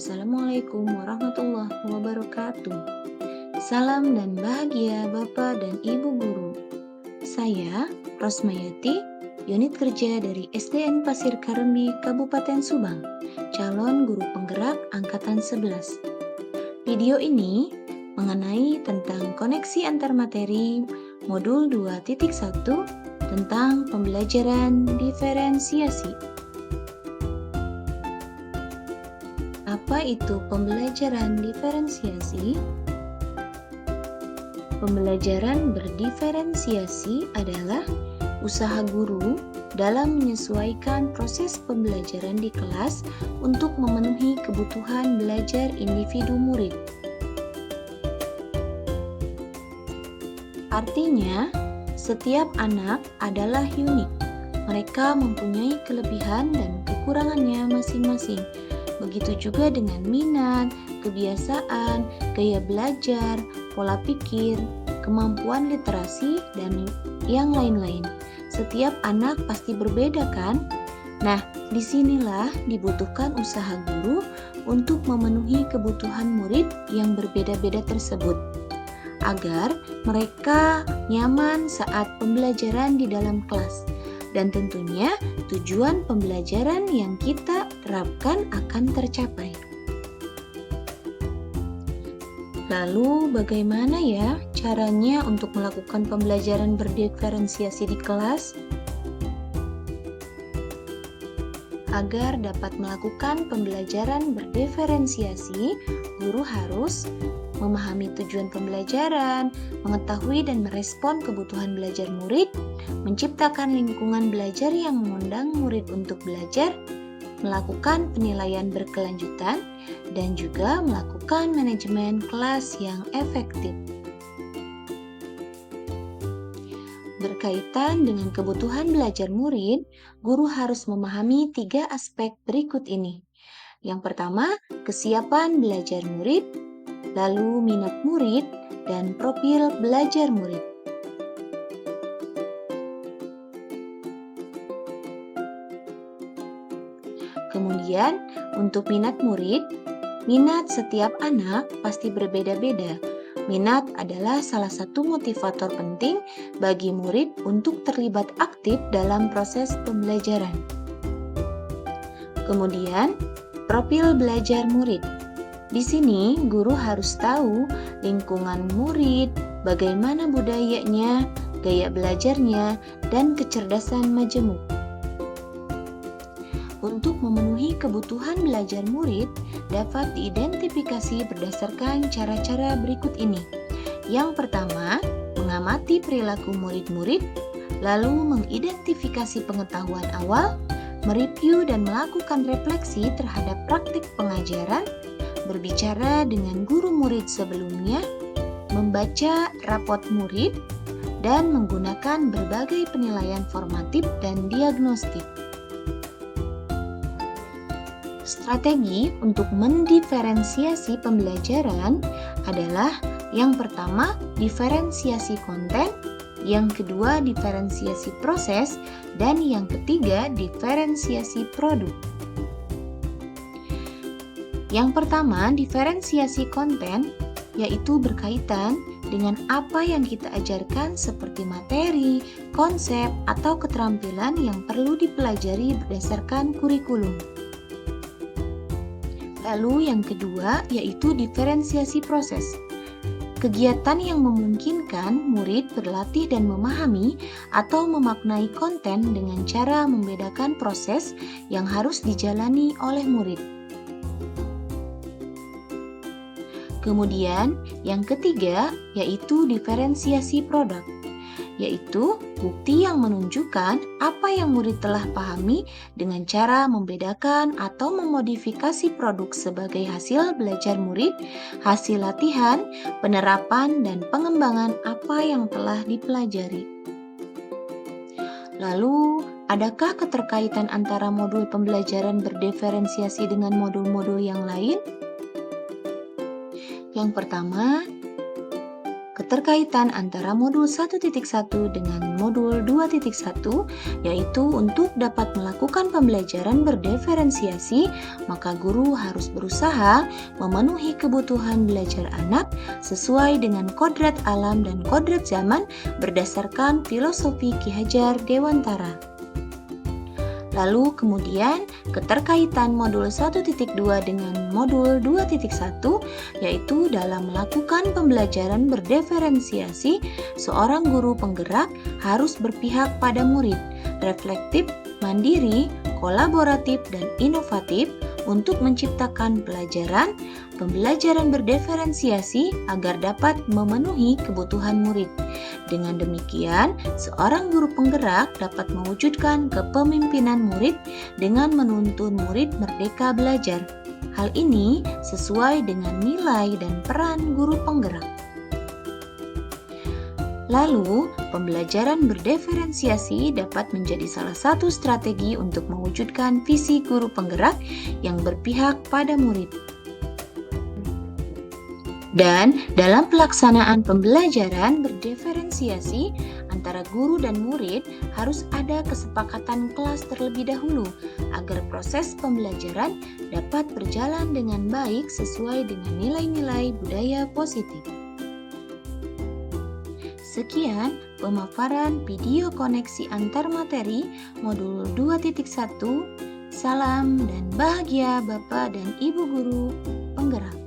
Assalamualaikum warahmatullahi wabarakatuh. Salam dan bahagia Bapak dan Ibu Guru. Saya Rosmayati, unit kerja dari SDN Pasir Karenbi, Kabupaten Subang, calon guru penggerak angkatan 11. Video ini mengenai tentang koneksi antar materi modul 2.1 tentang pembelajaran diferensiasi. Apa itu pembelajaran diferensiasi? Pembelajaran berdiferensiasi adalah usaha guru dalam menyesuaikan proses pembelajaran di kelas untuk memenuhi kebutuhan belajar individu murid. Artinya, setiap anak adalah unik. Mereka mempunyai kelebihan dan kekurangannya masing-masing. Begitu juga dengan minat, kebiasaan, gaya belajar, pola pikir, kemampuan literasi, dan yang lain-lain. Setiap anak pasti berbeda kan? Nah, disinilah dibutuhkan usaha guru untuk memenuhi kebutuhan murid yang berbeda-beda tersebut, agar mereka nyaman saat pembelajaran di dalam kelas. Dan tentunya tujuan pembelajaran yang kita terapkan akan tercapai. Lalu bagaimana ya caranya untuk melakukan pembelajaran berdiferensiasi di kelas? Agar dapat melakukan pembelajaran berdiferensiasi, guru harus memahami tujuan pembelajaran, mengetahui dan merespon kebutuhan belajar murid, menciptakan lingkungan belajar yang mengundang murid untuk belajar, melakukan penilaian berkelanjutan, dan juga melakukan manajemen kelas yang efektif. Berkaitan dengan kebutuhan belajar murid, guru harus memahami 3 aspek berikut ini. Yang pertama, kesiapan belajar murid, lalu minat murid, dan profil belajar murid. Kemudian, untuk minat murid, minat setiap anak pasti berbeda-beda. Minat adalah salah satu motivator penting bagi murid untuk terlibat aktif dalam proses pembelajaran. Kemudian, profil belajar murid. Di sini, guru harus tahu lingkungan murid, bagaimana budayanya, gaya belajarnya, dan kecerdasan majemuk. Untuk memenuhi kebutuhan belajar murid, dapat diidentifikasi berdasarkan cara-cara berikut ini. Yang pertama, mengamati perilaku murid-murid, lalu mengidentifikasi pengetahuan awal, mereview dan melakukan refleksi terhadap praktik pengajaran, berbicara dengan guru murid sebelumnya, membaca rapot murid, dan menggunakan berbagai penilaian formatif dan diagnostik. Strategi untuk mendiferensiasi pembelajaran adalah yang pertama, diferensiasi konten, yang kedua, diferensiasi proses, dan yang ketiga, diferensiasi produk. Yang pertama, diferensiasi konten, yaitu berkaitan dengan apa yang kita ajarkan seperti materi, konsep, atau keterampilan yang perlu dipelajari berdasarkan kurikulum. Lalu yang kedua, yaitu diferensiasi proses. Kegiatan yang memungkinkan murid berlatih dan memahami atau memaknai konten dengan cara membedakan proses yang harus dijalani oleh murid. Kemudian, yang ketiga yaitu diferensiasi produk, yaitu bukti yang menunjukkan apa yang murid telah pahami dengan cara membedakan atau memodifikasi produk sebagai hasil belajar murid, hasil latihan, penerapan, dan pengembangan apa yang telah dipelajari. Lalu, adakah keterkaitan antara modul pembelajaran berdiferensiasi dengan modul-modul yang lain? Yang pertama, keterkaitan antara modul 1.1 dengan modul 2.1, yaitu untuk dapat melakukan pembelajaran berdiferensiasi, maka guru harus berusaha memenuhi kebutuhan belajar anak sesuai dengan kodrat alam dan kodrat zaman berdasarkan filosofi Ki Hajar Dewantara. Lalu kemudian keterkaitan modul 1.2 dengan modul 2.1, yaitu dalam melakukan pembelajaran berdiferensiasi, seorang guru penggerak harus berpihak pada murid, reflektif, mandiri, kolaboratif, dan inovatif untuk menciptakan pembelajaran berdiferensiasi agar dapat memenuhi kebutuhan murid. Dengan demikian, seorang guru penggerak dapat mewujudkan kepemimpinan murid dengan menuntun murid merdeka belajar. Hal ini sesuai dengan nilai dan peran guru penggerak. Lalu, pembelajaran berdiferensiasi dapat menjadi salah satu strategi untuk mewujudkan visi guru penggerak yang berpihak pada murid. Dan dalam pelaksanaan pembelajaran berdiferensiasi antara guru dan murid harus ada kesepakatan kelas terlebih dahulu agar proses pembelajaran dapat berjalan dengan baik sesuai dengan nilai-nilai budaya positif. Sekian pemaparan video koneksi antar materi modul 2.1. Salam dan bahagia Bapak dan Ibu guru penggerak.